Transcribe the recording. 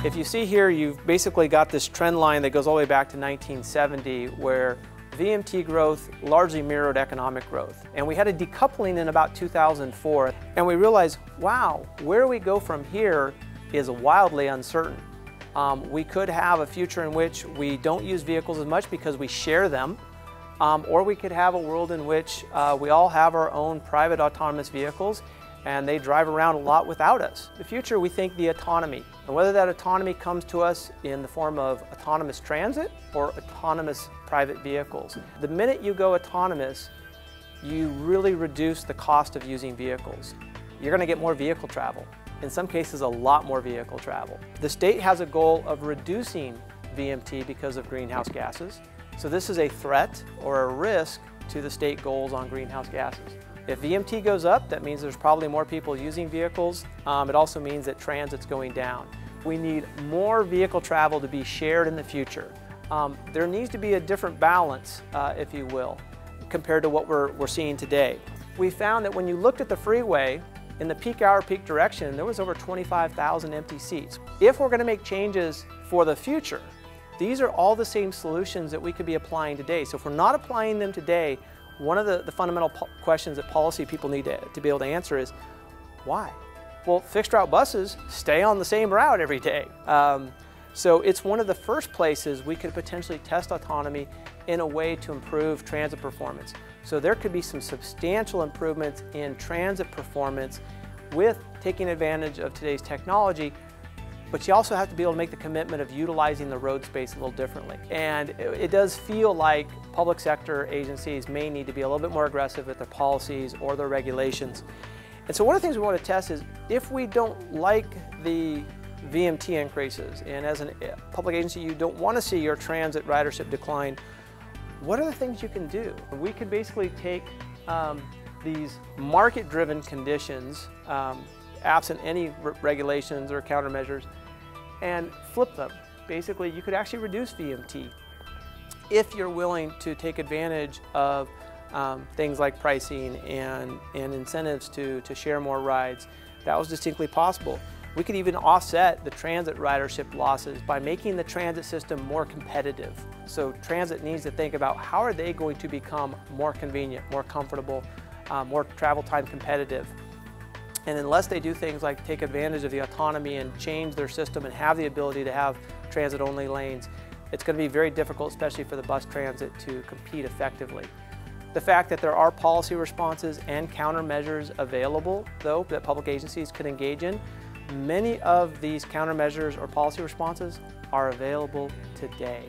If you see here, you've basically got this trend line that goes all the way back to 1970 where VMT growth largely mirrored economic growth. And we had a decoupling in about 2004. And we realized, wow, where we go from here is wildly uncertain. We could have a future in which we don't use vehicles as much because we share them. Or we could have a world in which we all have our own private autonomous vehicles and they drive around a lot without us. The future, we think the autonomy. And whether that autonomy comes to us in the form of autonomous transit or autonomous private vehicles. The minute you go autonomous, you really reduce the cost of using vehicles. You're going to get more vehicle travel. In some cases, a lot more vehicle travel. The state has a goal of reducing VMT because of greenhouse gases. So this is a threat or a risk to the state goals on greenhouse gases. If VMT goes up, that means there's probably more people using vehicles. It also means that transit's going down. We need more vehicle travel to be shared in the future. There needs to be a different balance, if you will, compared to what we're seeing today. We found that when you looked at the freeway, in the peak hour, peak direction, there was over 25,000 empty seats. If we're going to make changes for the future, these are all the same solutions that we could be applying today. So if we're not applying them today, one of the fundamental questions that policy people need to be able to answer is, why? Well, fixed route buses stay on the same route every day. So it's one of the first places we could potentially test autonomy in a way to improve transit performance. So there could be some substantial improvements in transit performance with taking advantage of today's technology, but you also have to be able to make the commitment of utilizing the road space a little differently. And it does feel like public sector agencies may need to be a little bit more aggressive with their policies or their regulations. And so one of the things we want to test is if we don't like the VMT increases, and as a public agency you don't want to see your transit ridership decline, what are the things you can do? We could basically take these market-driven conditions, absent any regulations or countermeasures, and flip them. Basically, you could actually reduce VMT if you're willing to take advantage of things like pricing and incentives to share more rides. That was distinctly possible. We could even offset the transit ridership losses by making the transit system more competitive. So transit needs to think about how are they going to become more convenient, more comfortable, more travel time competitive. And unless they do things like take advantage of the autonomy and change their system and have the ability to have transit-only lanes, it's going to be very difficult, especially for the bus transit, to compete effectively. The fact that there are policy responses and countermeasures available, though, that public agencies could engage in, many of these countermeasures or policy responses are available today.